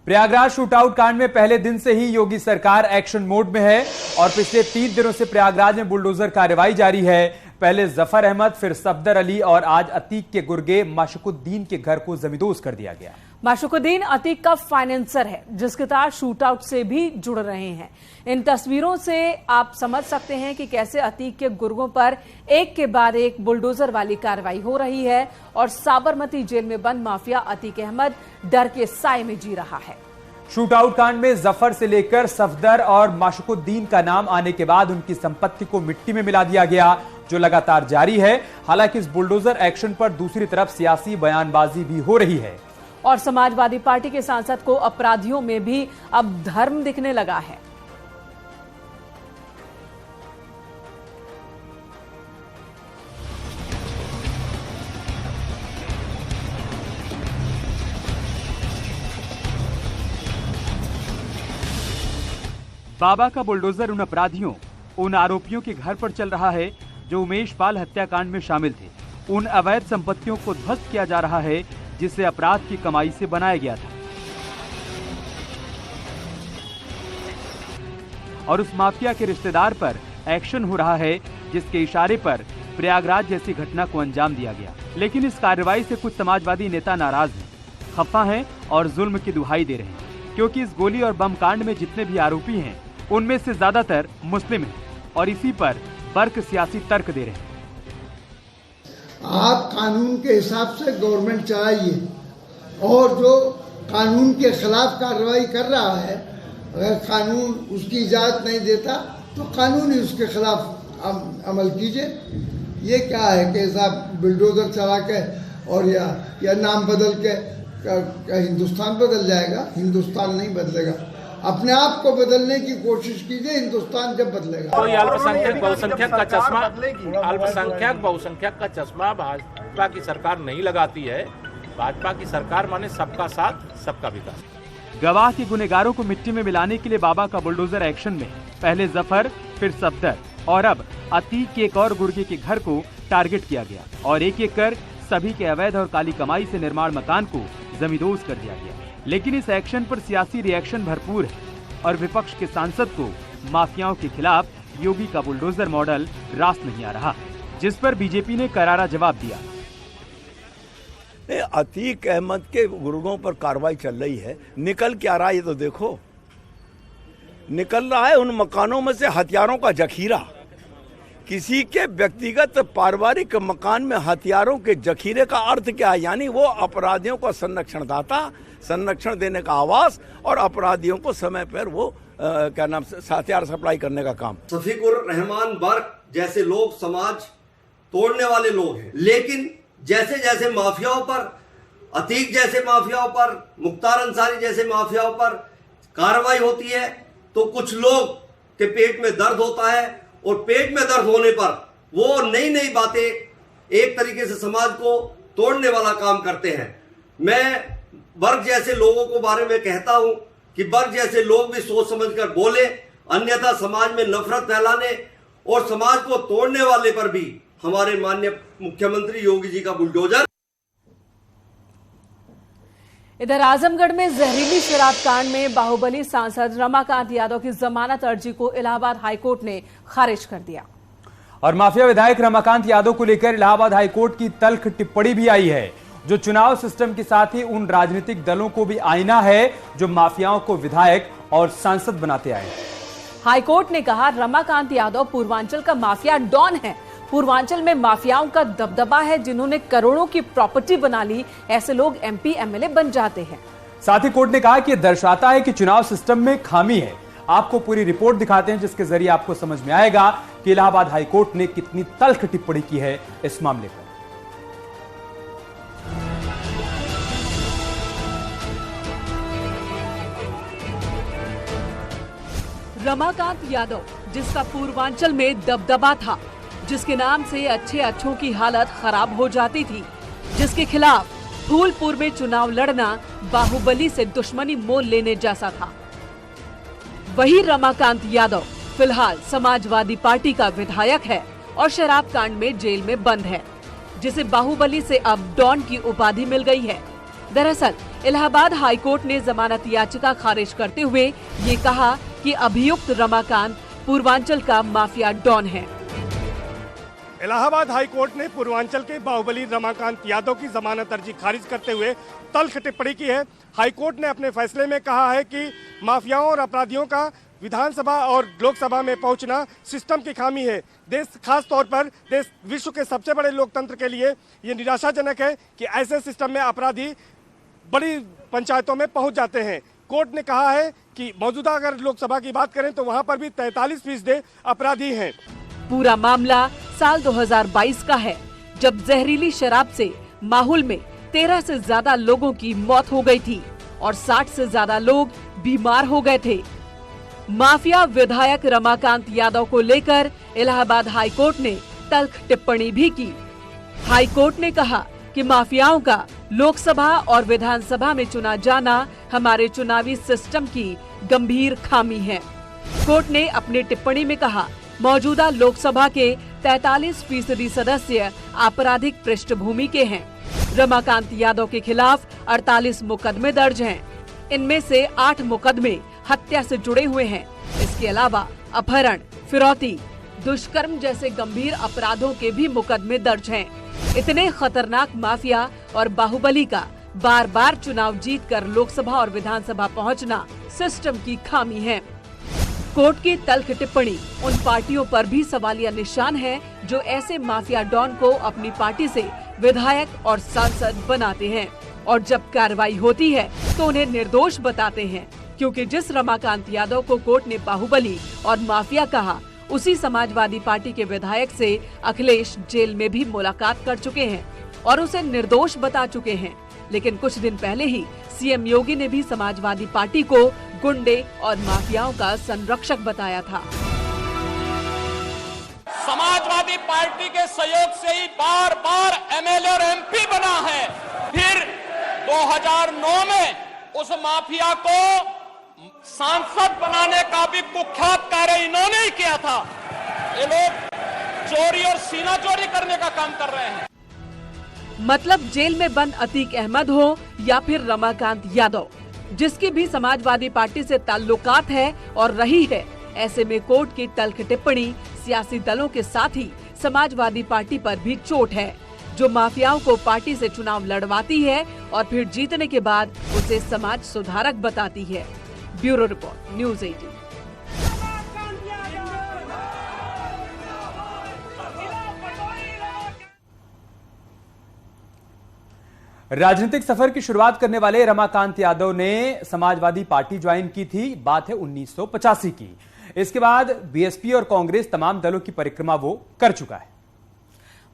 Prayagraj shootout कांड में पहले दिन से ही योगी सरकार एक्शन मोड में है और पिछले 3 दिनों से प्रयागराज में बुलडोजर कार्रवाई जारी है। पहले जफर अहमद, फिर सफदर अली और आज अतीक के गुर्गे माशुकुद्दीन के घर को जमींदोज कर दिया गया। माशुकुद्दीन अतीक का फाइनेंसर है जिसके साथ शूटआउट से भी जुड़ रहे हैं। इन तस्वीरों से आप समझ सकते हैं कि कैसे अतीक के गुर्गों पर एक के बाद एक बुलडोजर वाली कार्रवाई हो रही है और साबरमती जेल में बंद माफिया अतीक अहमद डर के साए में जी रहा है। शूटआउट कांड में जफर से लेकर सफदर और माशुकुद्दीन का नाम आने के बाद उनकी संपत्ति को मिट्टी में मिला दिया गया, जो लगातार जारी है। हालांकि इस बुलडोजर एक्शन पर दूसरी तरफ सियासी बयानबाजी भी हो रही है और समाजवादी पार्टी के सांसद को अपराधियों में भी अब धर्म दिखने लगा है। बाबा का बुलडोजर उन अपराधियों, उन आरोपियों के घर पर चल रहा है जो उमेश पाल हत्याकांड में शामिल थे। उन अवैध संपत्तियों को ध्वस्त किया जा रहा है जिसे अपराध की कमाई से बनाया गया था और उस माफिया के रिश्तेदार पर एक्शन हो रहा है जिसके इशारे पर प्रयागराज जैसी घटना को अंजाम दिया गया। लेकिन इस कार्रवाई से कुछ समाजवादी नेता नाराज हैं, खफा हैं और जुल्म की दुहाई दे रहे हैं, क्योंकि इस गोली और बम कांड में जितने भी आरोपी हैं उनमें से ज्यादातर मुस्लिम हैं और इसी पर बर्क सियासी तर्क दे रहे हैं। आप कानून के हिसाब से गवर्नमेंट चलाइए और जो कानून के खिलाफ कार्रवाई कर रहा है, अगर कानून उसकी इजाज़त नहीं देता तो कानून ही उसके खिलाफ अमल कीजिए। ये क्या है कि साहब बुलडोजर चला के और या नाम बदल के हिंदुस्तान बदल जाएगा? हिंदुस्तान नहीं बदलेगा। अपने आप को बदलने की कोशिश कीजिए, हिंदुस्तान जब बदलेगा। कोई अल्पसंख्यक बहुसंख्यक का चश्मा भाजपा की सरकार नहीं लगाती है। भाजपा की सरकार माने सबका साथ सबका विकास। गवाह के गुनेगारों को मिट्टी में मिलाने के लिए बाबा का बुलडोजर एक्शन में पहले जफर, फिर सफदर और अब अतीक के एक और गुर्गे के घर को टारगेट किया गया और एक एक कर सभी के अवैध और काली कमाई से निर्माण मकान को जमींदोज कर दिया गया। लेकिन इस एक्शन पर सियासी रिएक्शन भरपूर है और विपक्ष के सांसद को माफियाओं के खिलाफ योगी का बुलडोजर मॉडल रास नहीं आ रहा, जिस पर बीजेपी ने करारा जवाब दिया। अतीक अहमद के गुर्गों पर कार्रवाई चल रही है, निकल क्या रहा है ये तो देखो। निकल रहा है उन मकानों में से हथियारों का जखीरा। किसी के व्यक्तिगत पारिवारिक मकान में हथियारों के जखीरे का अर्थ क्या है? यानी वो अपराधियों को संरक्षणदाता, संरक्षण देने का आवास और अपराधियों को समय पर वो हथियार सप्लाई करने का काम। शफीकुर रहमान बर्क जैसे लोग समाज तोड़ने वाले लोग हैं, लेकिन जैसे जैसे माफियाओं पर, अतीक जैसे माफियाओं पर, मुख्तार अंसारी जैसे माफियाओं पर कार्रवाई होती है तो कुछ लोग के पेट में दर्द होता है और पेट में दर्द होने पर वो नई नई बातें एक तरीके से समाज को तोड़ने वाला काम करते हैं। मैं बर्क जैसे लोगों को बारे में कहता हूं कि बर्क जैसे लोग भी सोच समझकर बोले, अन्यथा समाज में नफरत फैलाने और समाज को तोड़ने वाले पर भी हमारे माननीय मुख्यमंत्री योगी जी का बुलडोजर। इधर आजमगढ़ में जहरीली शराब कांड में बाहुबली सांसद रमाकांत यादव की जमानत अर्जी को इलाहाबाद हाईकोर्ट ने खारिज कर दिया और माफिया विधायक रमाकांत यादव को लेकर इलाहाबाद हाईकोर्ट की तल्ख टिप्पणी भी आई है, जो चुनाव सिस्टम के साथ ही उन राजनीतिक दलों को भी आईना है जो माफियाओं को विधायक और सांसद बनाते आए। हाईकोर्ट ने कहा, रमाकांत यादव पूर्वांचल का माफिया डॉन है। पूर्वांचल में माफियाओं का दबदबा है, जिन्होंने करोड़ों की प्रॉपर्टी बना ली, ऐसे लोग एमपी एमएलए बन जाते हैं। साथ ही कोर्ट ने कहा कि यह दर्शाता है कि चुनाव सिस्टम में खामी है। आपको पूरी रिपोर्ट दिखाते हैं जिसके जरिए आपको समझ में आएगा कि इलाहाबाद हाईकोर्ट ने कितनी तल्ख टिप्पणी की है इस मामले पर। रमाकांत यादव, जिसका पूर्वांचल में दबदबा था, जिसके नाम से अच्छे अच्छों की हालत खराब हो जाती थी, जिसके खिलाफ फूलपुर में चुनाव लड़ना बाहुबली से दुश्मनी मोल लेने जैसा था, वही रमाकांत यादव फिलहाल समाजवादी पार्टी का विधायक है और शराब कांड में जेल में बंद है, जिसे बाहुबली से अब डॉन की उपाधि मिल गई है। दरअसल इलाहाबाद हाईकोर्ट ने जमानत याचिका खारिज करते हुए ये कहा कि अभियुक्त रमाकांत पूर्वांचल का माफिया डॉन है। इलाहाबाद हाईकोर्ट ने पूर्वांचल के बाहुबली रमाकांत यादव की जमानत अर्जी खारिज करते हुए तल्ख टिप्पणी की है। हाईकोर्ट ने अपने फैसले में कहा है कि माफियाओं और अपराधियों का विधानसभा और लोकसभा में पहुंचना सिस्टम की खामी है। देश, खास तौर पर देश विश्व के सबसे बड़े लोकतंत्र के लिए ये निराशाजनक है कि ऐसे सिस्टम में अपराधी बड़ी पंचायतों में पहुंच जाते हैं। कोर्ट ने कहा है कि मौजूदा अगर लोकसभा की बात करें तो वहां पर भी 43% अपराधी हैं। पूरा मामला साल 2022 का है, जब जहरीली शराब से माहौल में 13 से ज्यादा लोगों की मौत हो गई थी और 60 से ज्यादा लोग बीमार हो गए थे। माफिया विधायक रमाकांत यादव को लेकर इलाहाबाद हाईकोर्ट ने तल्ख टिप्पणी भी की। हाईकोर्ट ने कहा कि माफियाओं का लोकसभा और विधानसभा में चुना जाना हमारे चुनावी सिस्टम की गंभीर खामी है। कोर्ट ने अपनी टिप्पणी में कहा, मौजूदा लोकसभा के 43% सदस्य आपराधिक पृष्ठभूमि के हैं। रमाकांत यादव के खिलाफ 48 मुकदमे दर्ज हैं। इनमें से 8 मुकदमे हत्या से जुड़े हुए हैं। इसके अलावा अपहरण, फिरौती, दुष्कर्म जैसे गंभीर अपराधों के भी मुकदमे दर्ज हैं। इतने खतरनाक माफिया और बाहुबली का बार बार चुनाव जीतकर लोकसभा और विधानसभा पहुंचना सिस्टम की खामी है। कोर्ट की तल्ख टिप्पणी उन पार्टियों पर भी सवालिया निशान है जो ऐसे माफिया डॉन को अपनी पार्टी से विधायक और सांसद बनाते हैं और जब कार्रवाई होती है तो उन्हें निर्दोष बताते हैं, क्योंकि जिस रमाकांत यादव को कोर्ट ने बाहुबली और माफिया कहा, उसी समाजवादी पार्टी के विधायक से अखिलेश जेल में भी मुलाकात कर चुके हैं और उसे निर्दोष बता चुके हैं। लेकिन कुछ दिन पहले ही सीएम योगी ने भी समाजवादी पार्टी को गुंडे और माफियाओं का संरक्षक बताया था। समाजवादी पार्टी के सहयोग से ही बार बार एमएलए और एमपी बना है। फिर 2009 में उस माफिया को सांसद बनाने का भी कुख्यात कार्य इन्होंने ही किया था। ये लोग चोरी और सीना चोरी करने का काम कर रहे हैं। मतलब जेल में बंद अतीक अहमद हो या फिर रमाकांत यादव, जिसकी भी समाजवादी पार्टी से ताल्लुकात है और रही है। ऐसे में कोर्ट की तल्ख टिप्पणी सियासी दलों के साथ ही समाजवादी पार्टी पर भी चोट है, जो माफियाओं को पार्टी से चुनाव लड़वाती है और फिर जीतने के बाद उसे समाज सुधारक बताती है। Bureau report, news 18। राजनीतिक सफर की शुरुआत करने वाले रमाकांत यादव ने समाजवादी पार्टी ज्वाइन की थी। बात है 1985 की। इसके बाद बीएसपी और कांग्रेस तमाम दलों की परिक्रमा वो कर चुका है।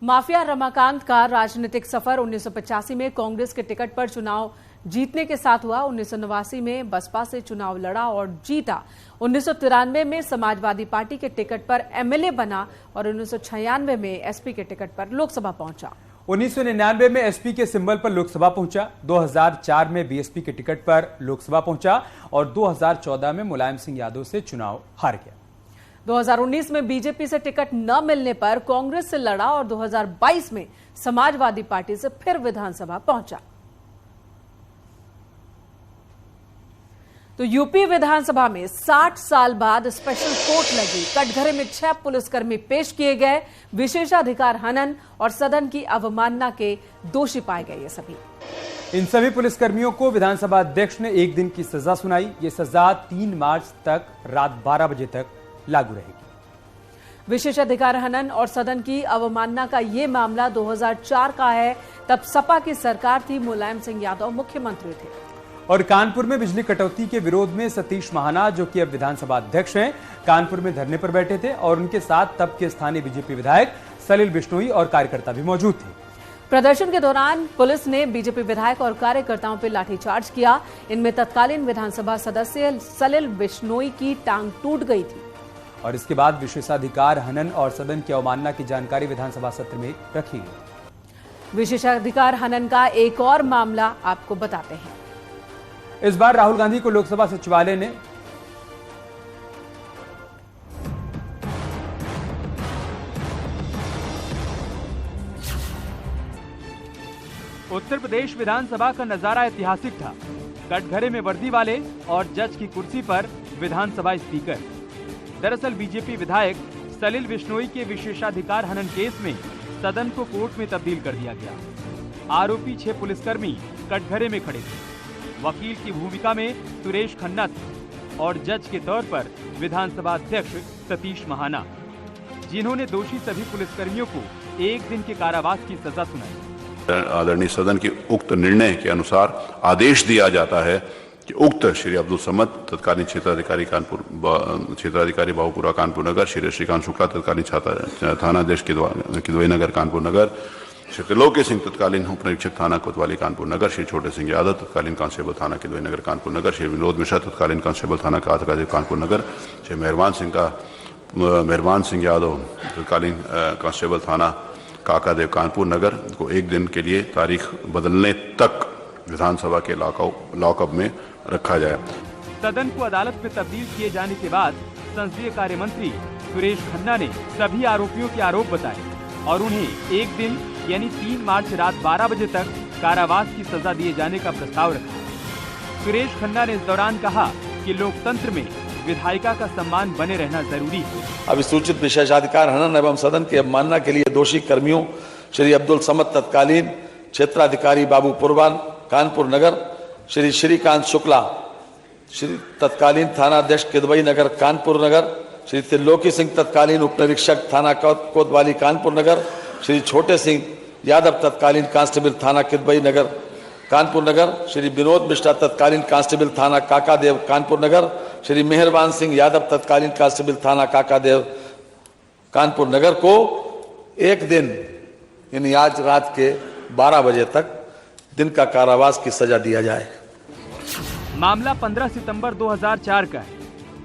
माफिया रमाकांत का राजनीतिक सफर 1985 में कांग्रेस के टिकट पर चुनाव जीतने के साथ हुआ। 1989 में बसपा से चुनाव लड़ा और जीता। 1993 में समाजवादी पार्टी के टिकट पर एमएलए बना और 1996 में एसपी के टिकट पर लोकसभा पहुंचा। 1999 में एसपी के सिंबल पर लोकसभा पहुंचा। 2004 में बीएसपी के टिकट पर लोकसभा पहुंचा और 2014 में मुलायम सिंह यादव से चुनाव हार गया। 2019 में बीजेपी से टिकट न मिलने पर कांग्रेस से लड़ा और 2022 में समाजवादी पार्टी से फिर विधानसभा पहुंचा। तो यूपी विधानसभा में 60 साल बाद स्पेशल कोर्ट लगी। कटघरे में 6 पुलिसकर्मी पेश किए गए। विशेषाधिकार हनन और सदन की अवमानना के दोषी पाए गए। ये सभी इन सभी पुलिसकर्मियों को विधानसभा अध्यक्ष ने 1 दिन की सजा सुनाई। ये सजा 3 मार्च तक रात 12 बजे तक लागू रहेगी। विशेषाधिकार हनन और सदन की अवमानना का ये मामला 2004 का है। तब सपा की सरकार थी, मुलायम सिंह यादव मुख्यमंत्री थे। और कानपुर में बिजली कटौती के विरोध में सतीश महाना, जो कि अब विधानसभा अध्यक्ष हैं, कानपुर में धरने पर बैठे थे और उनके साथ तब के स्थानीय बीजेपी विधायक सलिल बिश्नोई और कार्यकर्ता भी मौजूद थे। प्रदर्शन के दौरान पुलिस ने बीजेपी विधायक और कार्यकर्ताओं पर लाठीचार्ज किया। इनमें तत्कालीन विधानसभा सदस्य सलिल बिश्नोई की टांग टूट गई थी। और इसके बाद विशेषाधिकार हनन और सदन की अवमानना की जानकारी विधानसभा सत्र में रखी गई। विशेषाधिकार हनन का एक और मामला आपको बताते हैं। इस बार राहुल गांधी को लोकसभा सचिवालय ने उत्तर प्रदेश विधानसभा का नजारा ऐतिहासिक था। कटघरे में वर्दी वाले और जज की कुर्सी पर विधानसभा स्पीकर। दरअसल बीजेपी विधायक सलिल बिश्नोई के विशेषाधिकार हनन केस में सदन को कोर्ट में तब्दील कर दिया गया। आरोपी 6 पुलिसकर्मी कटघरे में खड़े थे। वकील की भूमिका में सुरेश खन्ना थे और जज के तौर पर विधानसभा अध्यक्ष सतीश महाना, जिन्होंने दोषी सभी पुलिसकर्मियों को 1 दिन के कारावास की सजा सुनाई। आदरणीय सदन के उक्त निर्णय के अनुसार आदेश दिया जाता है कि उक्त श्री अब्दुल समद तत्कालीन क्षेत्राधिकारी बाबूपुरा कानपुर नगर, श्री श्रीकांत शुक्ला तत्कालीन थानाध्यक्ष किदवई नगर कानपुर नगर, श्री त्रिलोकी सिंह तत्कालीन उप निरीक्षक थाना कोतवाली कानपुर नगर, श्री छोटे सिंह यादव तत्कालीन कांस्टेबल थाना किदवई नगर कानपुर नगर, श्री विनोद मिश्रा तत्कालीन कांस्टेबल थाना कानपुर नगर, श्री मेहरबान सिंह यादव तत्कालीन कांस्टेबल थाना काकादेव कानपुर नगर को 1 दिन के लिए तारीख बदलने तक विधानसभा के लॉकअप में रखा जाए। सदन को अदालत में तब्दील किए जाने के बाद संसदीय कार्य मंत्री सुरेश खन्ना ने सभी आरोपियों के आरोप बताए और उन्हें 1 दिन यानी 3 मार्च रात 12 बजे तक कारावास की सजा दिए जाने का प्रस्ताव रखा। सुरेश खन्ना ने इस दौरान कहा कि लोकतंत्र में विधायिका का सम्मान बने रहना जरूरी है। अभिसूचित विशेषाधिकार हनन एवं सदन की अवमानना के लिए दोषी कर्मियों श्री अब्दुल समद तत्कालीन क्षेत्राधिकारी बाबूपुरा कानपुर नगर, श्री श्रीकांत शुक्ला श्री तत्कालीन थानाध्यक्ष किदवई नगर कानपुर नगर, श्री त्रिलोकी सिंह तत्कालीन उप निरीक्षक थाना कोतवाली कानपुर नगर, श्री छोटे सिंह यादव तत्कालीन कांस्टेबल थाना किदवई नगर कानपुर नगर, श्री विनोद मिश्रा तत्कालीन कांस्टेबल थाना काकादेव कानपुर नगर, श्री मेहरबान सिंह यादव तत्कालीन कांस्टेबल थाना काकादेव कानपुर नगर को 1 दिन यानी आज रात के 12 बजे तक दिन का कारावास की सजा दिया जाए। मामला 15 सितंबर 2004 का है।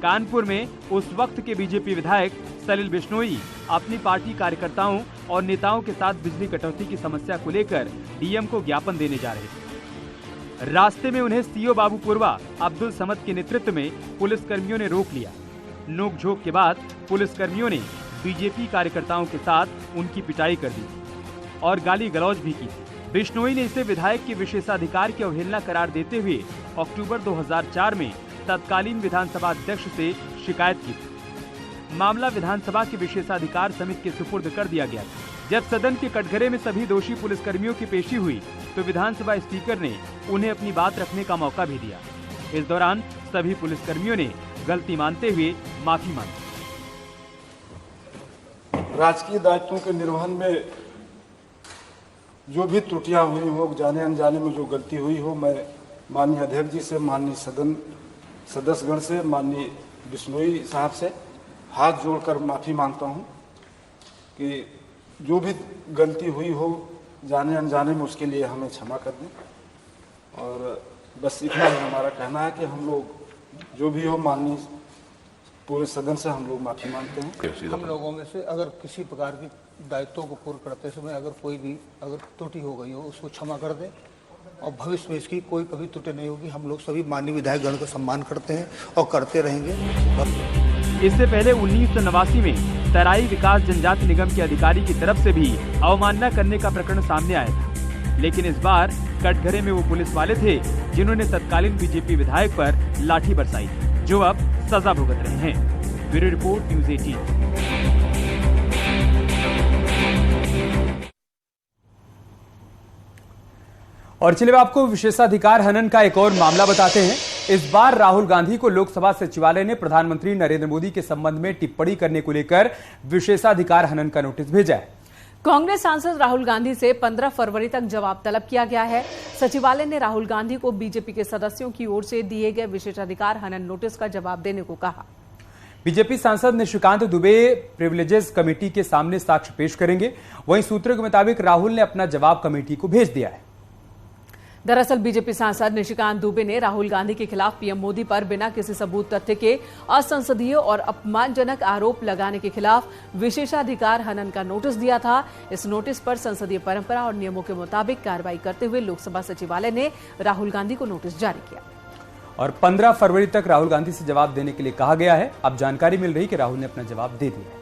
कानपुर में उस वक्त के बीजेपी विधायक सलिल बिश्नोई अपनी पार्टी कार्यकर्ताओं और नेताओं के साथ बिजली कटौती की समस्या को लेकर डीएम को ज्ञापन देने जा रहे थे। रास्ते में उन्हें सीओ बाबूपुरा अब्दुल समद के नेतृत्व में पुलिसकर्मियों ने रोक लिया। नोकझोंक के बाद पुलिसकर्मियों ने बीजेपी कार्यकर्ताओं के साथ उनकी पिटाई कर दी और गाली गलौज भी की। बिश्नोई ने इसे विधायक के विशेषाधिकार की अवहेलना करार देते हुए अक्टूबर 2004 में तत्कालीन विधानसभा अध्यक्ष से शिकायत की थी। मामला विधानसभा के विशेषाधिकार समिति के सुपुर्द कर दिया गया। जब सदन के कटघरे में सभी दोषी पुलिसकर्मियों की पेशी हुई तो विधानसभा स्पीकर ने उन्हें अपनी बात रखने का मौका भी दिया। इस दौरान सभी पुलिसकर्मियों ने गलती मानते हुए माफी मांगी। राजकीय दायित्वों के निर्वहन में जो भी त्रुटियां हुई हो, जाने अनजाने में जो गलती हुई हो, मैं माननीय अध्यक्ष जी से, माननीय सदन सदस्यगण से, माननीय बिश्नोई साहब से हाथ जोड़कर माफ़ी मांगता हूं कि जो भी गलती हुई हो जाने अनजाने में, उसके लिए हमें क्षमा कर दें। और बस इतना ही हमारा कहना है कि हम लोग जो भी हो, माननीय पूरे सदन से हम लोग माफ़ी मांगते हैं। हम लोगों में से अगर किसी प्रकार की दायित्वों को पूर्ण करते समय अगर कोई भी त्रुटि हो गई हो, उसको क्षमा कर दें और भविष्य में इसकी कोई कभी त्रुटि नहीं होगी। हम लोग सभी माननीय विधायकगण का सम्मान करते हैं और करते रहेंगे। इससे पहले 1989 में तराई विकास जनजाति निगम के अधिकारी की तरफ से भी अवमानना करने का प्रकरण सामने आया था, लेकिन इस बार कटघरे में वो पुलिस वाले थे जिन्होंने तत्कालीन बीजेपी विधायक पर लाठी बरसाई, जो अब सजा भुगत रहे हैं। Bureau report, news 18। और चलिए आपको विशेषाधिकार हनन का एक और मामला बताते हैं। इस बार राहुल गांधी को लोकसभा सचिवालय ने प्रधानमंत्री नरेंद्र मोदी के संबंध में टिप्पणी करने को लेकर विशेषाधिकार हनन का नोटिस भेजा है। कांग्रेस सांसद राहुल गांधी से 15 फरवरी तक जवाब तलब किया गया है। सचिवालय ने राहुल गांधी को बीजेपी के सदस्यों की ओर से दिए गए विशेषाधिकार हनन नोटिस का जवाब देने को कहा। बीजेपी सांसद निशिकांत दुबे प्रिविलेजेस कमेटी के सामने साक्ष्य पेश करेंगे। वहीं सूत्रों के मुताबिक राहुल ने अपना जवाब कमेटी को भेज दिया है। दरअसल बीजेपी सांसद निशिकांत दुबे ने राहुल गांधी के खिलाफ पीएम मोदी पर बिना किसी सबूत तथ्य के असंसदीय और अपमानजनक आरोप लगाने के खिलाफ विशेषाधिकार हनन का नोटिस दिया था। इस नोटिस पर संसदीय परंपरा और नियमों के मुताबिक कार्रवाई करते हुए लोकसभा सचिवालय ने राहुल गांधी को नोटिस जारी किया और 15 फरवरी तक राहुल गांधी से जवाब देने के लिए कहा गया है। अब जानकारी मिल रही कि राहुल ने अपना जवाब दे दिया है।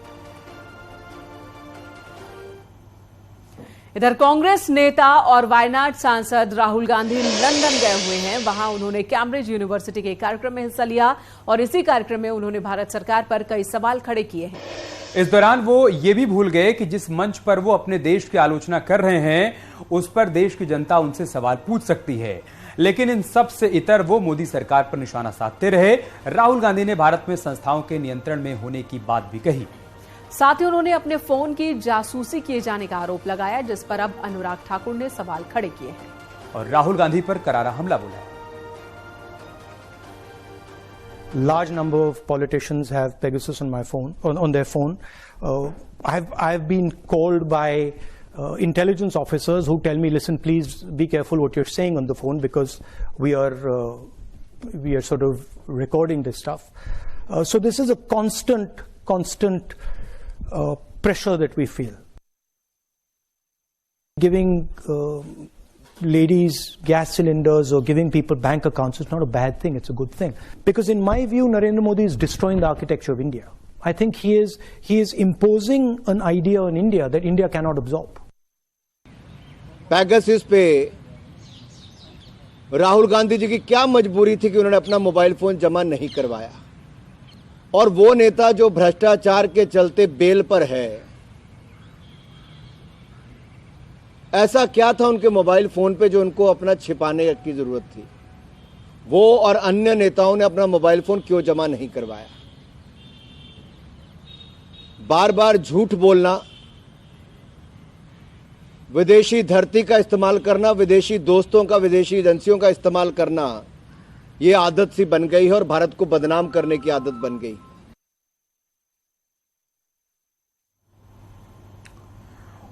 इधर कांग्रेस नेता और वायनाड सांसद राहुल गांधी लंदन गए हुए हैं। वहां उन्होंने कैम्ब्रिज यूनिवर्सिटी के कार्यक्रम में हिस्सा लिया और इसी कार्यक्रम में उन्होंने भारत सरकार पर कई सवाल खड़े किए हैं। इस दौरान वो ये भी भूल गए कि जिस मंच पर वो अपने देश की आलोचना कर रहे हैं उस पर देश की जनता उनसे सवाल पूछ सकती है। लेकिन इन सब से इतर वो मोदी सरकार पर निशाना साधते रहे। राहुल गांधी ने भारत में संस्थाओं के नियंत्रण में होने की बात भी कही। साथ ही उन्होंने अपने फोन की जासूसी किए जाने का आरोप लगाया, जिस पर अब अनुराग ठाकुर ने सवाल खड़े किए हैं और राहुल गांधी पर करारा हमला बोला। Large number of politicians have Pegasus on my phone, on their phone. I've been called by intelligence officers who tell me, listen, please be careful what you're saying on the phone because we are sort of recording this stuff. So this is a constant pressure that we feel. Giving ladies gas cylinders or giving people bank accounts is not a bad thing, it's a good thing. Because in my view, Narendra Modi is destroying the architecture of India. I think he is imposing an idea on India that India cannot absorb. Pegasus पे राहुल गांधी जी की क्या मजबूरी थी कि उन्होंने अपना mobile phone जमा नहीं करवाया, और वो नेता जो भ्रष्टाचार के चलते बेल पर है, ऐसा क्या था उनके मोबाइल फोन पे जो उनको अपना छिपाने की जरूरत थी? वो और अन्य नेताओं ने अपना मोबाइल फोन क्यों जमा नहीं करवाया? बार बार झूठ बोलना, विदेशी धरती का इस्तेमाल करना, विदेशी दोस्तों का, विदेशी एजेंसियों का इस्तेमाल करना, ये आदत सी बन गई है और भारत को बदनाम करने की आदत बन गई।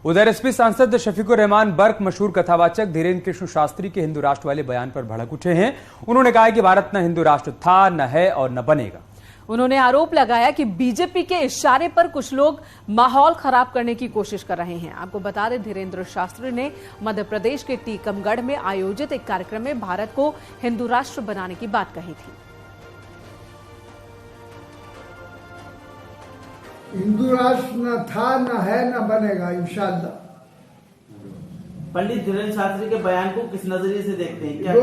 उधर एसपी सांसद शफीकुर रहमान बर्क मशहूर कथावाचक धीरेन्द्र कृष्ण शास्त्री के हिंदू राष्ट्र वाले बयान पर भड़क उठे हैं। उन्होंने कहा कि भारत न हिंदू राष्ट्र था, न है और न बनेगा। उन्होंने आरोप लगाया कि बीजेपी के इशारे पर कुछ लोग माहौल खराब करने की कोशिश कर रहे हैं। आपको बता दें, धीरेन्द्र शास्त्री ने मध्य प्रदेश के टीकमगढ़ में आयोजित एक कार्यक्रम में भारत को हिंदू राष्ट्र बनाने की बात कही थी। हिंदू राष्ट्र न था, न है, न बनेगा इंशाअल्लाह। पंडित धीरेन्द्र शास्त्री के बयान को किस नजरिए से देखते हैं?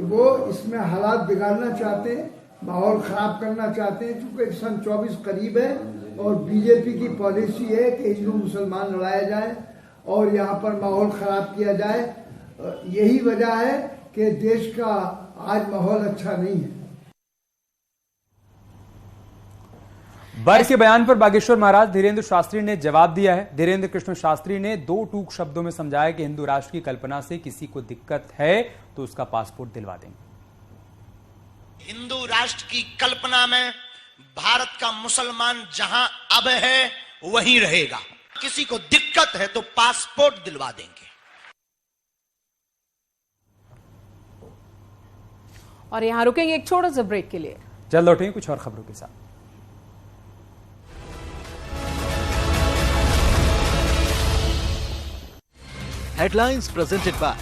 वो इसमें हालात बिगाड़ना चाहते हैं, माहौल खराब करना चाहते हैं। क्योंकि सन 24 करीब है और बीजेपी की पॉलिसी है कि हिंदू मुसलमान लड़ाया जाए और यहाँ पर माहौल खराब किया जाए। यही वजह है कि देश का आज माहौल अच्छा नहीं है। बर्क के बयान पर बागेश्वर महाराज धीरेन्द्र शास्त्री ने जवाब दिया है। धीरेन्द्र कृष्ण शास्त्री ने दो टूक शब्दों में समझाया कि हिंदू राष्ट्र की कल्पना से किसी को दिक्कत है तो उसका पासपोर्ट दिलवा देंगे। हिंदू राष्ट्र की कल्पना में भारत का मुसलमान जहां अब है वहीं रहेगा। किसी को दिक्कत है तो पासपोर्ट दिलवा देंगे। और यहां रुकेंगे एक छोटे से ब्रेक के लिए। जल्द लौटेंगे कुछ और खबरों के साथ। Headlines presented by